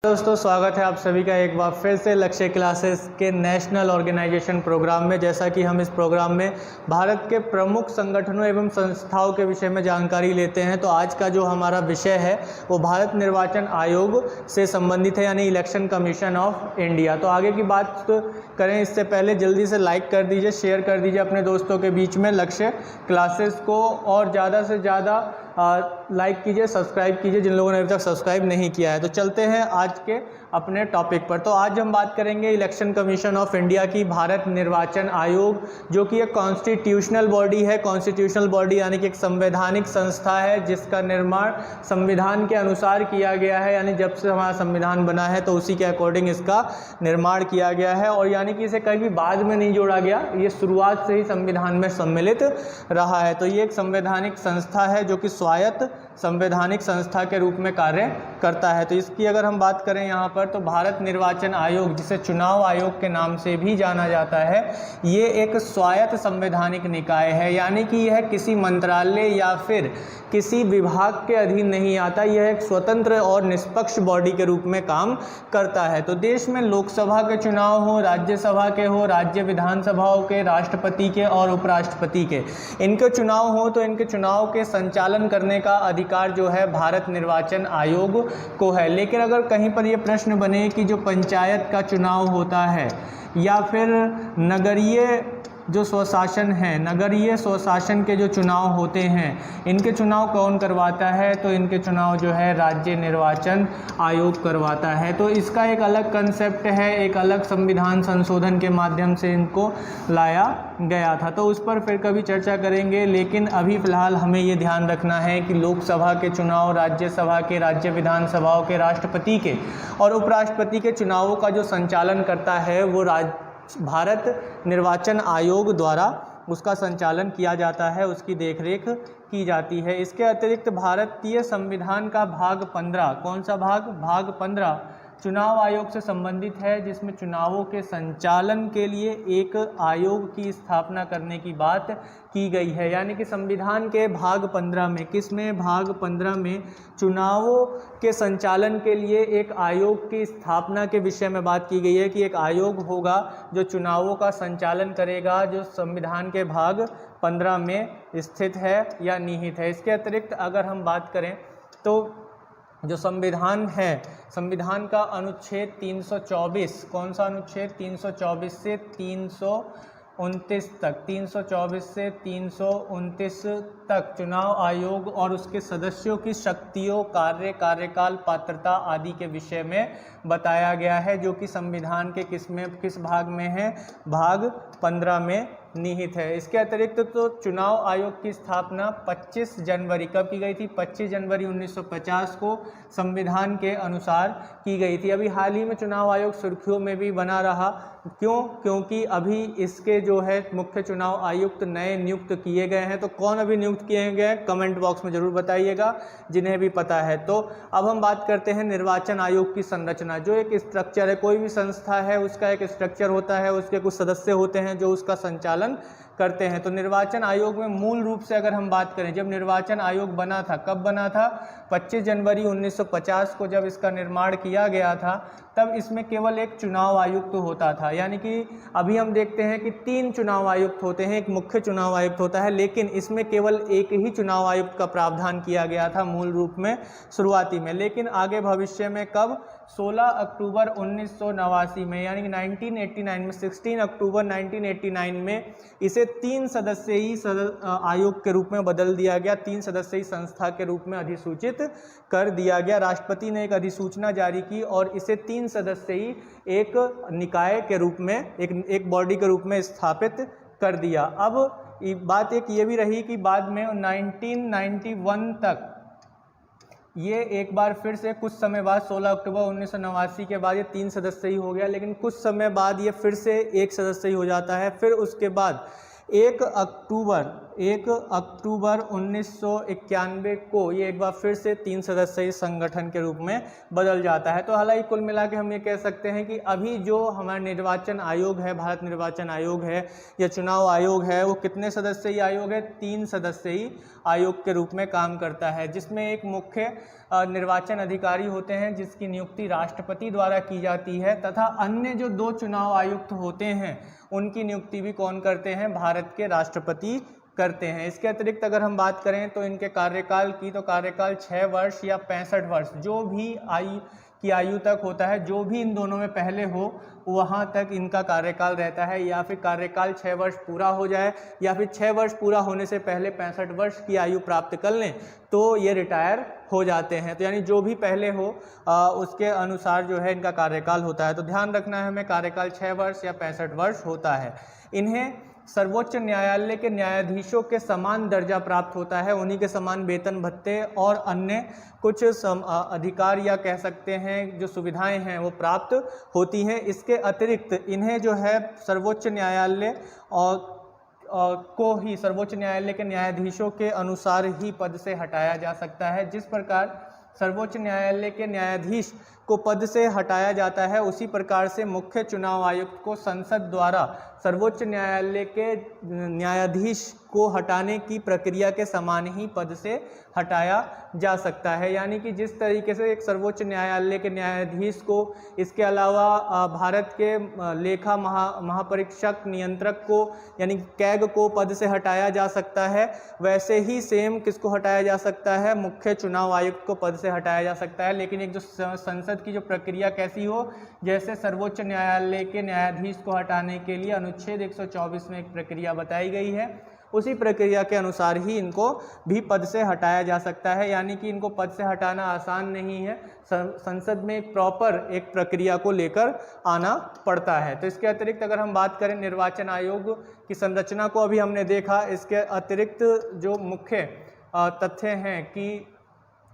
दोस्तों, स्वागत है आप सभी का एक बार फिर से लक्ष्य क्लासेस के नेशनल ऑर्गेनाइजेशन प्रोग्राम में। जैसा कि हम इस प्रोग्राम में भारत के प्रमुख संगठनों एवं संस्थाओं के विषय में जानकारी लेते हैं, तो आज का जो हमारा विषय है वो भारत निर्वाचन आयोग से संबंधित है, यानी इलेक्शन कमीशन ऑफ इंडिया। तो आगे की बात करें इससे पहले जल्दी से लाइक कर दीजिए, शेयर कर दीजिए अपने दोस्तों के बीच में लक्ष्य क्लासेस को, और ज़्यादा से ज़्यादा लाइक कीजिए, सब्सक्राइब कीजिए जिन लोगों ने अभी तक सब्सक्राइब नहीं किया है। तो चलते हैं आज के अपने टॉपिक पर। तो आज हम बात करेंगे इलेक्शन कमीशन ऑफ इंडिया की, भारत निर्वाचन आयोग, जो कि एक कॉन्स्टिट्यूशनल बॉडी है। कॉन्स्टिट्यूशनल बॉडी यानी कि एक संवैधानिक संस्था है जिसका निर्माण संविधान के अनुसार किया गया है, यानी जब से हमारा संविधान बना है तो उसी के अकॉर्डिंग इसका निर्माण किया गया है, और यानी कि इसे कभी बाद में नहीं जोड़ा गया, ये शुरुआत से ही संविधान में सम्मिलित रहा है। तो ये एक संवैधानिक संस्था है जो कि स्वायत्त संवैधानिक संस्था के रूप में कार्य करता है। तो इसकी अगर हम बात करें यहाँ पर, तो भारत निर्वाचन आयोग, जिसे चुनाव आयोग के नाम से भी जाना जाता है, ये एक स्वायत्त संवैधानिक निकाय है, यानी कि यह किसी मंत्रालय या फिर किसी विभाग के अधीन नहीं आता। यह एक स्वतंत्र और निष्पक्ष बॉडी के रूप में काम करता है। तो देश में लोकसभा के चुनाव हो, राज्यसभा के हो, राज्य विधानसभाओं के, राष्ट्रपति के और उपराष्ट्रपति के, इनके चुनाव हो तो इनके चुनाव के संचालन करने का अधिकार जो है भारत निर्वाचन आयोग को है। लेकिन अगर कहीं पर यह प्रश्न बने कि जो पंचायत का चुनाव होता है या फिर नगरीय जो स्वशासन है, नगरीय स्वशासन के जो चुनाव होते हैं, इनके चुनाव कौन करवाता है, तो इनके चुनाव जो है राज्य निर्वाचन आयोग करवाता है। तो इसका एक अलग कंसेप्ट है, एक अलग संविधान संशोधन के माध्यम से इनको लाया गया था, तो उस पर फिर कभी चर्चा करेंगे। लेकिन अभी फ़िलहाल हमें ये ध्यान रखना है कि लोकसभा के चुनाव, राज्यसभा के, राज्य विधानसभाओं के, राष्ट्रपति के और उपराष्ट्रपति के चुनावों का जो संचालन करता है वो भारत निर्वाचन आयोग द्वारा उसका संचालन किया जाता है, उसकी देखरेख की जाती है। इसके अतिरिक्त भारतीय संविधान का भाग 15, कौन सा भाग? भाग 15 चुनाव आयोग से संबंधित है, जिसमें चुनावों के संचालन के लिए एक आयोग की स्थापना करने की बात की गई है। यानी कि संविधान के भाग 15 में, किसमें? भाग 15 में चुनावों के संचालन के लिए एक आयोग की स्थापना के विषय में बात की गई है कि एक आयोग होगा जो चुनावों का संचालन करेगा, जो संविधान के भाग 15 में स्थित है या निहित है। इसके अतिरिक्त अगर हम बात करें तो जो संविधान है, संविधान का अनुच्छेद 324, कौन सा अनुच्छेद? 324 से 329 तक, 324 से 329 तक चुनाव आयोग और उसके सदस्यों की शक्तियों, कार्य, कार्यकाल, पात्रता आदि के विषय में बताया गया है, जो कि संविधान के किस भाग में है? भाग 15 में निहित है। इसके अतिरिक्त तो चुनाव आयोग की स्थापना 25 जनवरी कब की गई थी? 25 जनवरी 1950 को संविधान के अनुसार की गई थी। अभी हाल ही में चुनाव आयोग सुर्खियों में भी बना रहा, क्यों? क्योंकि अभी इसके जो है मुख्य चुनाव आयुक्त नए नियुक्त किए गए हैं। तो कौन अभी नियुक्त किए गए हैं, कमेंट बॉक्स में ज़रूर बताइएगा जिन्हें भी पता है। तो अब हम बात करते हैं निर्वाचन आयोग की संरचना, जो एक स्ट्रक्चर है। कोई भी संस्था है उसका एक स्ट्रक्चर होता है, उसके कुछ सदस्य होते हैं जो उसका संचालन करते हैं। तो निर्वाचन आयोग में मूल रूप से अगर हम बात करें, जब निर्वाचन आयोग बना था, कब बना था? 25 जनवरी 1950 को जब इसका निर्माण किया गया था, तब इसमें केवल एक चुनाव आयुक्त होता था। यानी कि अभी हम देखते हैं कि 3 चुनाव आयुक्त होते हैं, एक मुख्य चुनाव आयुक्त होता है, लेकिन इसमें केवल एक ही चुनाव आयुक्त का प्रावधान किया गया था मूल रूप में शुरुआती में। लेकिन आगे भविष्य में कब? 16 अक्टूबर 1989 में, यानी कि 1989 में, 16 अक्टूबर 1989 में इसे 3 सदस्यीय आयोग के रूप में बदल दिया गया, 3 सदस्यीय संस्था के रूप में अधिसूचित कर दिया गया। राष्ट्रपति ने एक अधिसूचना जारी की और इसे 3 सदस्यीय एक निकाय के रूप में, एक बॉडी के रूप में स्थापित कर दिया। अब बात एक ये भी रही कि बाद में 1991 तक ये एक बार फिर से, कुछ समय बाद 16 अक्टूबर 1989 के बाद ये 3 सदस्यीय हो गया, लेकिन कुछ समय बाद ये फिर से 1 सदस्यीय हो जाता है। फिर उसके बाद 1 1 अक्टूबर 1991 को ये एक बार फिर से 3 सदस्यीय संगठन के रूप में बदल जाता है। तो हालांकि कुल मिला के हम ये कह सकते हैं कि अभी जो हमारा निर्वाचन आयोग है, भारत निर्वाचन आयोग है या चुनाव आयोग है, वो कितने सदस्यीय आयोग है? 3 सदस्यीय आयोग के रूप में काम करता है, जिसमें एक मुख्य निर्वाचन अधिकारी होते हैं जिसकी नियुक्ति राष्ट्रपति द्वारा की जाती है, तथा अन्य जो 2 चुनाव आयुक्त होते हैं उनकी नियुक्ति भी कौन करते हैं? भारत के राष्ट्रपति करते हैं। इसके अतिरिक्त अगर हम बात करें तो इनके कार्यकाल की, तो कार्यकाल 6 वर्ष या 65 वर्ष जो भी आयु तक होता है, जो भी इन दोनों में पहले हो वहाँ तक इनका कार्यकाल रहता है, या फिर कार्यकाल 6 वर्ष पूरा हो जाए या फिर 6 वर्ष पूरा होने से पहले 65 वर्ष की आयु प्राप्त कर लें तो ये रिटायर हो जाते हैं। तो यानी जो भी पहले हो उसके अनुसार जो है इनका कार्यकाल होता है। तो ध्यान रखना है हमें, कार्यकाल 6 वर्ष या 65 वर्ष होता है। इन्हें सर्वोच्च न्यायालय के न्यायाधीशों के समान दर्जा प्राप्त होता है, उन्हीं के समान वेतन भत्ते और अन्य कुछ अधिकार या कह सकते हैं जो सुविधाएं हैं वो प्राप्त होती हैं। इसके अतिरिक्त इन्हें जो है सर्वोच्च न्यायालय को ही सर्वोच्च न्यायालय के न्यायाधीशों के अनुसार ही पद से हटाया जा सकता है। जिस प्रकार सर्वोच्च न्यायालय के न्यायाधीश को पद से हटाया जाता है, उसी प्रकार से मुख्य चुनाव आयुक्त को संसद द्वारा सर्वोच्च न्यायालय के न्यायाधीश को हटाने की प्रक्रिया के समान ही पद से हटाया जा सकता है। यानी कि जिस तरीके से एक सर्वोच्च न्यायालय के न्यायाधीश को, इसके अलावा भारत के लेखा महापरीक्षक नियंत्रक को यानी कैग को पद से हटाया जा सकता है, वैसे ही सेम किसको हटाया जा सकता है? मुख्य चुनाव आयुक्त को पद से हटाया जा सकता है। लेकिन एक जो संसद की जो प्रक्रिया कैसी हो, जैसे सर्वोच्च न्यायालय के न्यायाधीश को हटाने के लिए अनुच्छेद 124 में एक प्रक्रिया बताई गई है, उसी प्रक्रिया के अनुसार ही इनको भी पद से हटाया जा सकता है। यानी कि इनको पद से हटाना आसान नहीं है, संसद में एक प्रॉपर एक प्रक्रिया को लेकर आना पड़ता है। तो इसके अतिरिक्त अगर हम बात करें निर्वाचन आयोग की संरचना को अभी हमने देखा, इसके अतिरिक्त जो मुख्य तथ्य हैं कि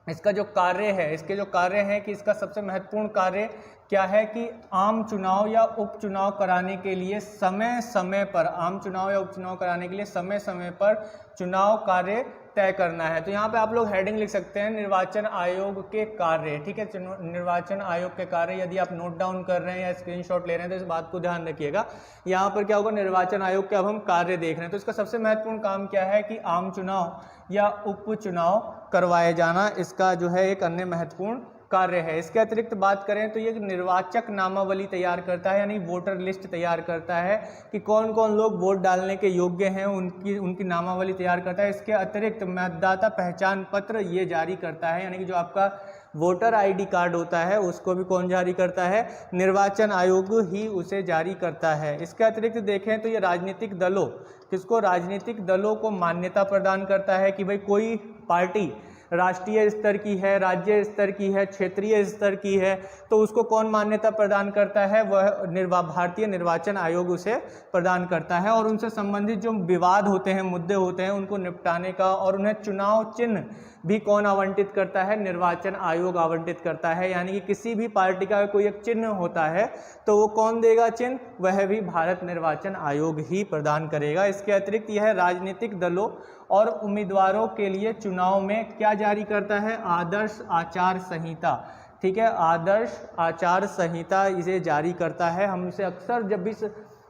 इसका जो कार्य है, इसके जो कार्य हैं कि इसका सबसे महत्वपूर्ण कार्य क्या है कि आम चुनाव या उपचुनाव कराने के लिए समय समय पर, आम चुनाव या उपचुनाव कराने के लिए समय समय पर चुनाव कार्य तय करना है। तो यहाँ पे आप लोग हेडिंग लिख सकते हैं निर्वाचन आयोग के कार्य, ठीक है। निर्वाचन आयोग के कार्य यदि आप नोट डाउन कर रहे हैं या स्क्रीनशॉट ले रहे हैं तो इस बात को ध्यान रखिएगा। यहाँ पर क्या होगा, निर्वाचन आयोग के अब हम कार्य देख रहे हैं। तो इसका सबसे महत्वपूर्ण काम क्या है कि आम चुनाव या उपचुनाव करवाए जाना, इसका जो है एक अन्य महत्वपूर्ण कार्य है। इसके अतिरिक्त बात करें तो ये निर्वाचक नामावली तैयार करता है, यानी वोटर लिस्ट तैयार करता है कि कौन कौन लोग वोट डालने के योग्य हैं, उनकी नामावली तैयार करता है। इसके अतिरिक्त मतदाता पहचान पत्र ये जारी करता है, यानी कि जो आपका वोटर आईडी कार्ड होता है उसको भी कौन जारी करता है? निर्वाचन आयोग ही उसे जारी करता है। इसके अतिरिक्त देखें तो ये राजनीतिक दलों, किसको? राजनीतिक दलों को मान्यता प्रदान करता है कि भाई कोई पार्टी राष्ट्रीय स्तर की है, राज्य स्तर की है, क्षेत्रीय स्तर की है, तो उसको कौन मान्यता प्रदान करता है? वह भारतीय निर्वाचन आयोग उसे प्रदान करता है। और उनसे संबंधित जो विवाद होते हैं, मुद्दे होते हैं, उनको निपटाने का और उन्हें चुनाव चिन्ह भी कौन आवंटित करता है? निर्वाचन आयोग आवंटित करता है। यानी कि किसी भी पार्टी का कोई एक चिन्ह होता है तो वो कौन देगा चिन्ह? वह भी भारत निर्वाचन आयोग ही प्रदान करेगा। इसके अतिरिक्त यह राजनीतिक दलों और उम्मीदवारों के लिए चुनाव में क्या जारी करता है? आदर्श आचार संहिता, ठीक है, आदर्श आचार संहिता इसे जारी करता है। हम इसे अक्सर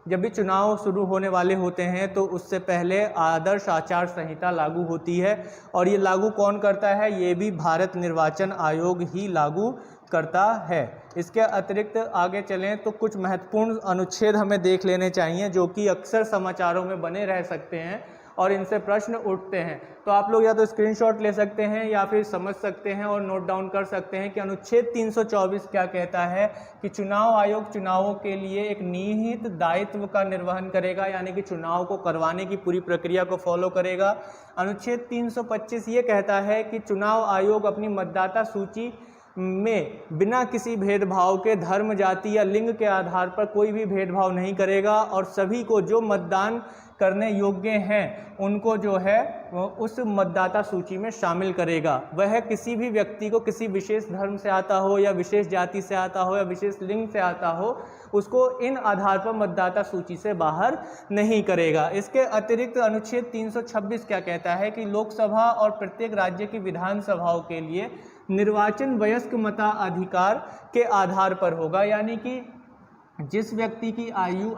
जब भी चुनाव शुरू होने वाले होते हैं तो उससे पहले आदर्श आचार संहिता लागू होती है, और ये लागू कौन करता है? ये भी भारत निर्वाचन आयोग ही लागू करता है। इसके अतिरिक्त आगे चलें तो कुछ महत्वपूर्ण अनुच्छेद हमें देख लेने चाहिए जो कि अक्सर समाचारों में बने रह सकते हैं और इनसे प्रश्न उठते हैं। तो आप लोग या तो स्क्रीनशॉट ले सकते हैं या फिर समझ सकते हैं और नोट डाउन कर सकते हैं कि अनुच्छेद 324 क्या कहता है कि चुनाव आयोग चुनावों के लिए एक निहित दायित्व का निर्वहन करेगा, यानी कि चुनाव को करवाने की पूरी प्रक्रिया को फॉलो करेगा। अनुच्छेद 325 ये कहता है कि चुनाव आयोग अपनी मतदाता सूची में बिना किसी भेदभाव के धर्म, जाति या लिंग के आधार पर कोई भी भेदभाव नहीं करेगा और सभी को जो मतदान करने योग्य हैं उनको जो है उस मतदाता सूची में शामिल करेगा। वह किसी भी व्यक्ति को किसी विशेष धर्म से आता हो या विशेष जाति से आता हो या विशेष लिंग से आता हो, उसको इन आधार पर मतदाता सूची से बाहर नहीं करेगा। इसके अतिरिक्त अनुच्छेद 326 क्या कहता है कि लोकसभा और प्रत्येक राज्य की विधानसभाओं के लिए निर्वाचन वयस्क मताधिकार के आधार पर होगा, यानी कि जिस व्यक्ति की आयु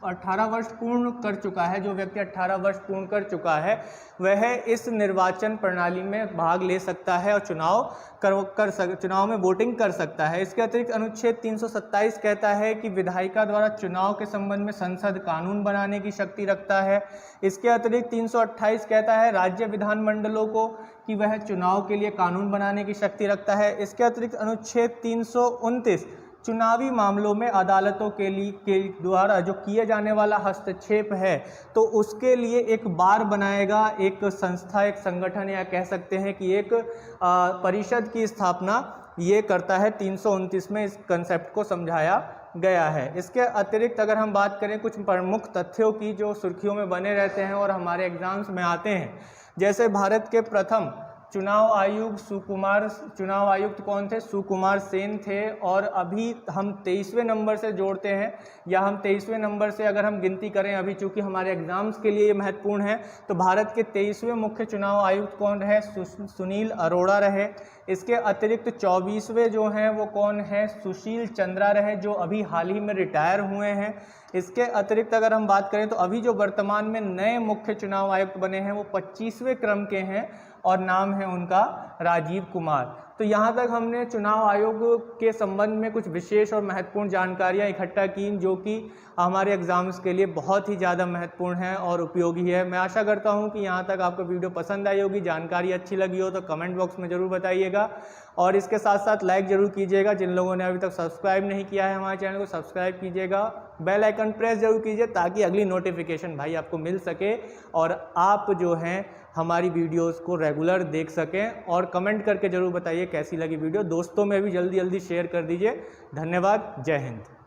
18 वर्ष पूर्ण कर चुका है, जो व्यक्ति 18 वर्ष पूर्ण कर चुका है वह इस निर्वाचन प्रणाली में भाग ले सकता है और चुनाव में वोटिंग कर सकता है। इसके अतिरिक्त अनुच्छेद 327 कहता है कि विधायिका द्वारा चुनाव के संबंध में संसद कानून बनाने की शक्ति रखता है। इसके अतिरिक्त 328 कहता है राज्य विधानमंडलों को कि वह चुनाव के लिए कानून बनाने की शक्ति रखता है। इसके अतिरिक्त अनुच्छेद 329 चुनावी मामलों में अदालतों के द्वारा जो किए जाने वाला हस्तक्षेप है तो उसके लिए एक बार बनाएगा, एक संस्था, एक संगठन, या कह सकते हैं कि एक परिषद की स्थापना ये करता है। 329 में इस कंसेप्ट को समझाया गया है। इसके अतिरिक्त अगर हम बात करें कुछ प्रमुख तथ्यों की जो सुर्खियों में बने रहते हैं और हमारे एग्जाम्स में आते हैं, जैसे भारत के प्रथम चुनाव आयुक्त कौन थे? सुकुमार सेन थे। और अभी हम 23वें नंबर से जोड़ते हैं, या हम 23वें नंबर से अगर हम गिनती करें, अभी चूंकि हमारे एग्जाम्स के लिए ये महत्वपूर्ण है, तो भारत के 23वें मुख्य चुनाव आयुक्त कौन रहे? सुनील अरोड़ा रहे। इसके अतिरिक्त 24वें जो हैं वो कौन है? सुशील चंद्रा रहे, जो अभी हाल ही में रिटायर हुए हैं। इसके अतिरिक्त अगर हम बात करें तो अभी जो वर्तमान में नए मुख्य चुनाव आयुक्त बने हैं वो 25वें क्रम के हैं और नाम है उनका राजीव कुमार। तो यहाँ तक हमने चुनाव आयोग के संबंध में कुछ विशेष और महत्वपूर्ण जानकारियाँ इकट्ठा की जो कि हमारे एग्जाम्स के लिए बहुत ही ज़्यादा महत्वपूर्ण है और उपयोगी है। मैं आशा करता हूँ कि यहाँ तक आपको वीडियो पसंद आई होगी, जानकारी अच्छी लगी हो तो कमेंट बॉक्स में ज़रूर बताइएगा और इसके साथ साथ लाइक ज़रूर कीजिएगा। जिन लोगों ने अभी तक सब्सक्राइब नहीं किया है हमारे चैनल को सब्सक्राइब कीजिएगा, बेल आइकन प्रेस जरूर कीजिए ताकि अगली नोटिफिकेशन भाई आपको मिल सके और आप जो हैं हमारी वीडियोस को रेगुलर देख सकें। और कमेंट करके ज़रूर बताइए कैसी लगी वीडियो, दोस्तों में भी जल्दी जल्दी शेयर कर दीजिए। धन्यवाद, जय हिंद।